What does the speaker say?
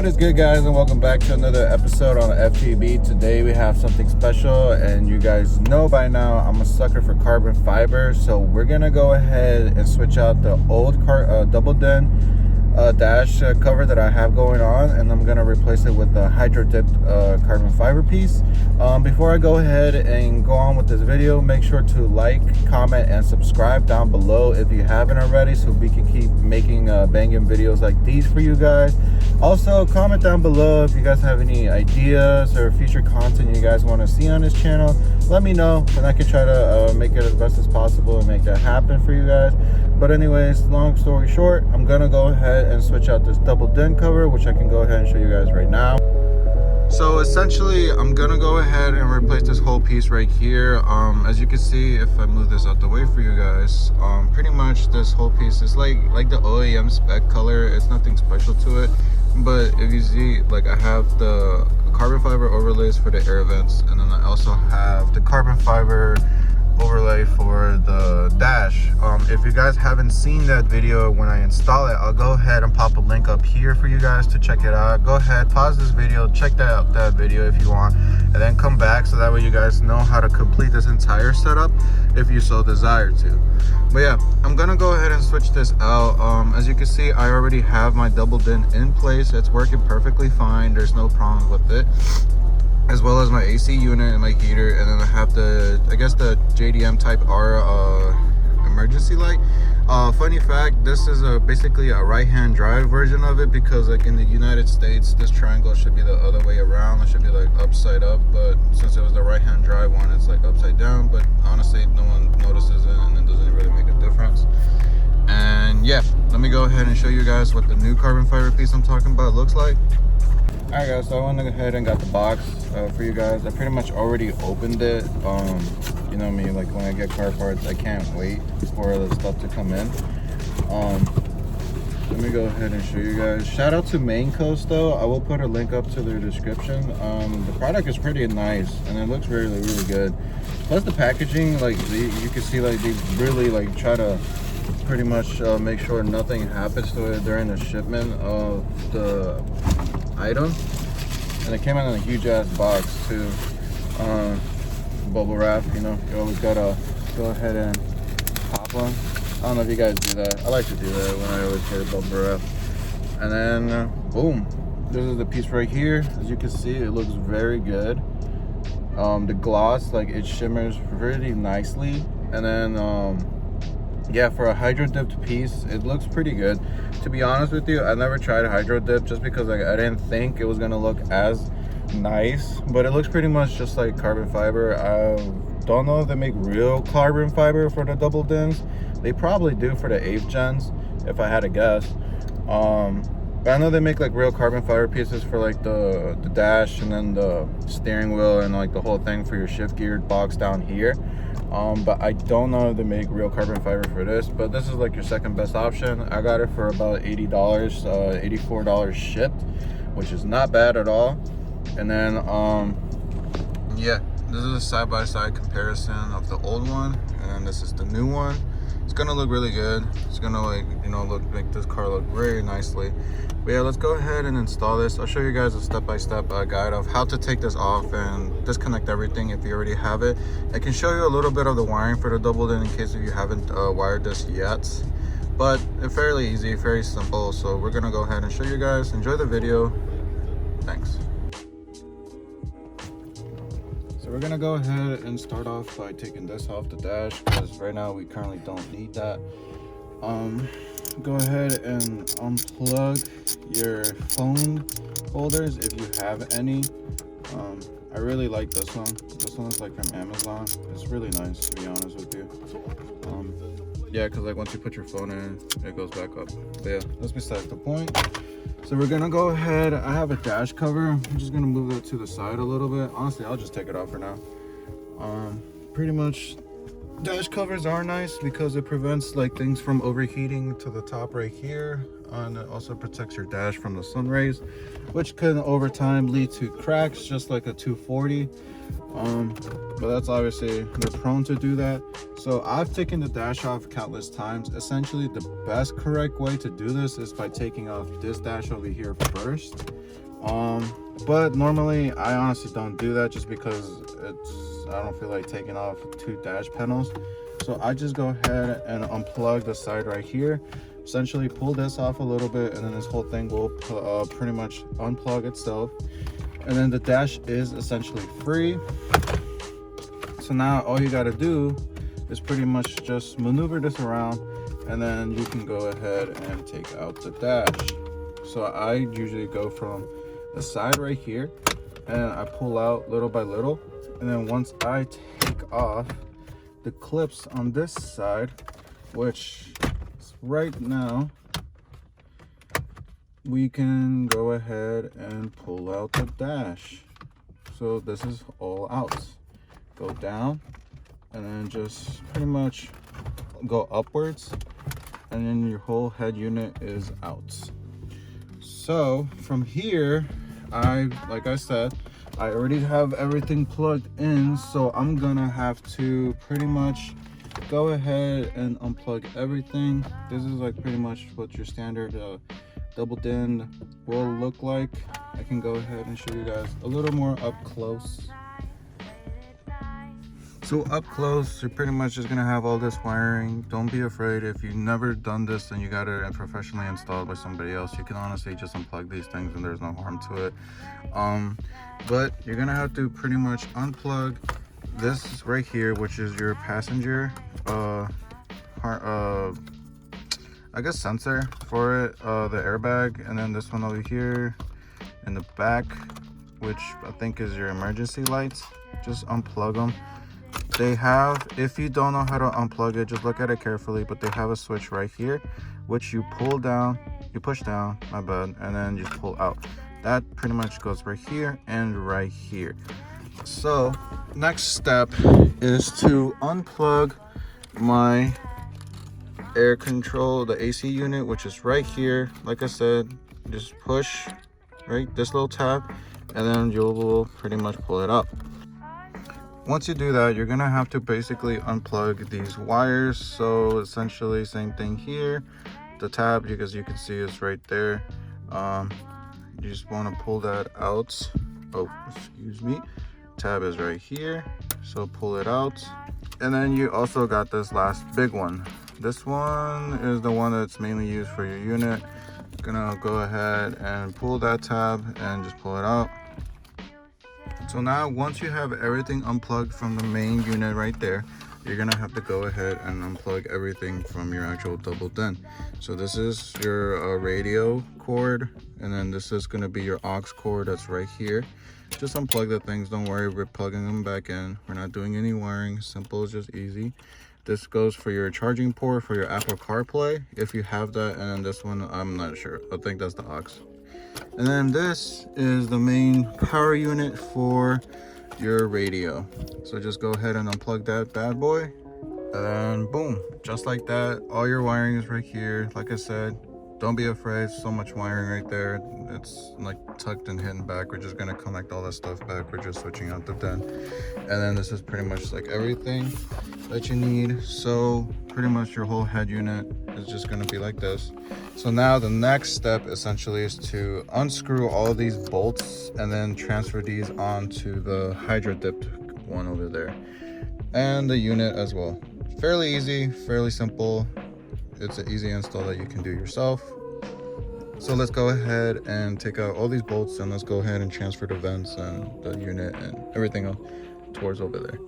What is good, guys, and welcome back to another episode on FTB. Today we have something special, and you guys know by now I'm a sucker for carbon fiber, so we're gonna go ahead and switch out the old double den dash cover that I have going on, and I'm gonna replace it with the hydro dipped carbon fiber piece. Before I go ahead and go on with this video, make sure to like, comment, and subscribe down below if you haven't already, so we can keep making banging videos like these for you guys. Also, comment down below if you guys have any ideas or future content you guys want to see on this channel. Let me know, and I can try to make it as best as possible and make that happen for you guys. But anyways, long story short, I'm gonna go ahead and switch out this double den cover, which I can go ahead and show you guys right now. So essentially, I'm gonna go ahead and replace this whole piece right here. As you can see, if I move this out the way for you guys, pretty much this whole piece is like the OEM spec color. It's nothing special to it, but if you see, like, I have the carbon fiber overlays for the air vents, and then I also have the carbon fiber overlay for the dash. If you guys haven't seen that video when I install it, I'll go ahead and pop a link up here for you guys to check it out. Go ahead, pause this video, check that video if you want, and then come back, so that way you guys know how to complete this entire setup if you so desire to. But yeah, I'm gonna go ahead and switch this out. As you can see, I already have my double den in place. It's working perfectly fine. There's no problem with it, as well as my AC unit and my heater. And then I have the, I guess, the JDM Type R emergency light. Funny fact, this is basically a right-hand drive version of it, because like in the United States, this triangle should be the other way around. It should be like upside up, but since it was the right-hand drive one, it's like upside down. But honestly, no one notices it, and it doesn't really make a difference. And yeah, let me go ahead and show you guys what the new carbon fiber piece I'm talking about looks like. Alright guys, so I went ahead and got the box for you guys. I pretty much already opened it. You know me, like when I get car parts, I can't wait for the stuff to come in. Let me go ahead and show you guys. Shout out to Main Coast though. I will put a link up to their description. The product is pretty nice, and it looks really good. Plus the packaging, like you can see, like they really like try to pretty much make sure nothing happens to it during the shipment of the item. And it came out in a huge ass box too. Bubble wrap, you know, you always gotta go ahead and pop them. I don't know if you guys do that. I like to do that when I always get a bubble wrap. And then boom, this is the piece right here. As you can see, it looks very good. The gloss, like, it shimmers really nicely. And then yeah, for a hydro dipped piece, it looks pretty good. To be honest with you, I never tried hydro dip just because like I didn't think it was gonna look as nice, but it looks pretty much just like carbon fiber. I don't know if they make real carbon fiber for the double dens. They probably do for the 8th gens, if I had to guess. But I know they make like real carbon fiber pieces for like the dash, and then the steering wheel, and like the whole thing for your shift gear box down here. But I don't know if they make real carbon fiber for this, but this is like your second best option. I got it for about $80, $84 shipped, which is not bad at all. And then yeah, this is a side-by-side comparison of the old one, and this is the new one. It's gonna look really good. It's gonna, like, you know, make this car look very nicely. But yeah, let's go ahead and install this. I'll show you guys a step-by-step guide of how to take this off and disconnect everything if you already have it. I can show you a little bit of the wiring for the double den in case if you haven't wired this yet. But it's fairly easy, very simple. So we're gonna go ahead and show you guys. Enjoy the video. Thanks. So we're gonna go ahead and start off by taking this off the dash, because right now we currently don't need that. Go ahead and unplug your phone holders if you have any. I really like this one. This one is like from Amazon. It's really nice, to be honest with you. Yeah, because like once you put your phone in, it goes back up. But yeah, that's besides the point. So we're gonna go ahead. I have a dash cover. I'm just gonna move it to the side a little bit. Honestly, I'll just take it off for now. Pretty much, dash covers are nice because it prevents like things from overheating to the top right here. and it also protects your dash from the sun rays, which can over time lead to cracks, just like a 240. But that's obviously, they're prone to do that. So I've taken the dash off countless times. Essentially, the best correct way to do this is by taking off this dash over here first. But normally I honestly don't do that, just because I don't feel like taking off 2 dash panels. So I just go ahead and unplug the side right here, essentially pull this off a little bit, and then this whole thing will pretty much unplug itself, and then the dash is essentially free. So now all you got to do is pretty much just maneuver this around, and then you can go ahead and take out the dash. So I usually go from the side right here, and I pull out little by little, and then once I take off the clips on this side, which right now we can go ahead and pull out the dash. So this is all out. Go down, and then just pretty much go upwards, and then your whole head unit is out. So from here, like I said, I already have everything plugged in, so I'm gonna have to pretty much go ahead and unplug everything. This is like pretty much what your standard double din will look like. I can go ahead and show you guys a little more up close. So up close, you're pretty much just gonna have all this wiring. Don't be afraid. If you've never done this and you got it professionally installed by somebody else, you can honestly just unplug these things and there's no harm to it. But you're gonna have to pretty much unplug this right here, which is your passenger I guess sensor for it, the airbag, and then this one over here in the back, which I think is your emergency lights. Just unplug them. They have, if you don't know how to unplug it, just look at it carefully, but they have a switch right here, which you pull down, you push down, my bad, and then you pull out. That pretty much goes right here and right here. So next step is to unplug my air control, the AC unit, which is right here. Like I said, just push right this little tab, and then you'll pretty much pull it up. Once you do that, you're gonna have to basically unplug these wires. So essentially same thing here, the tab, because you can see it's right there. You just want to pull that out. Oh, excuse me. Tab is right here, so pull it out. And then you also got this last big one. This one is the one that's mainly used for your unit. Gonna go ahead and pull that tab and just pull it out. So now once you have everything unplugged from the main unit right there, you're gonna have to go ahead and unplug everything from your actual double din. So this is your radio cord, and then this is gonna be your aux cord that's right here. Just unplug the things, don't worry, we're plugging them back in. We're not doing any wiring, simple, just easy. This goes for your charging port for your Apple CarPlay, if you have that, and then this one, I'm not sure, I think that's the aux. And then this is the main power unit for your radio. So just go ahead and unplug that bad boy, and then boom, just like that, all your wiring is right here. Like I said, don't be afraid, so much wiring right there. It's like tucked and hidden back. We're just gonna connect all that stuff back. We're just switching out the din, and then this is pretty much like everything that you need. So pretty much your whole head unit is just gonna be like this. So now the next step essentially is to unscrew all these bolts and then transfer these onto the hydro dipped one over there, and the unit as well. Fairly easy, fairly simple. It's an easy install that you can do yourself. So let's go ahead and take out all these bolts, and let's go ahead and transfer the vents and the unit and everything else towards over there.